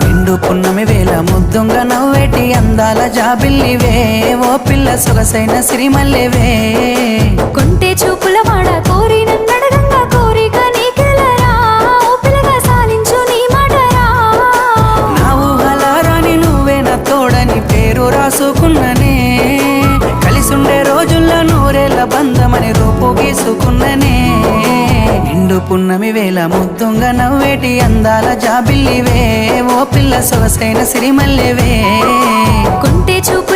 నిండు పున్నమి వేళ ముద్దుంగ నవ్వేటి అందాల జాబిల్లివే ఓ పిల్ల సొగసైన సిరిమల్లెవే కొంటే చూపుల వాడ కోరి నన్నడగంగా కోరిక నీకెలరా ఓ పిల్లగా సాలించు నీ మాటరా నా ఊహలారాని నువ్వే నా తోడని పేరు రాసుకున్ననే కలిసుండే రోజుల్లో నూరేళ్ల బంధమని రూపు గీసుకున్ననే నిండు పున్నమి వేళ ముద్దుంగ నవ్వేటి అందాల జాబిల్లివే ఓ పిల్ల సొగసైన సిరిమల్లెవే కొంటే చూపు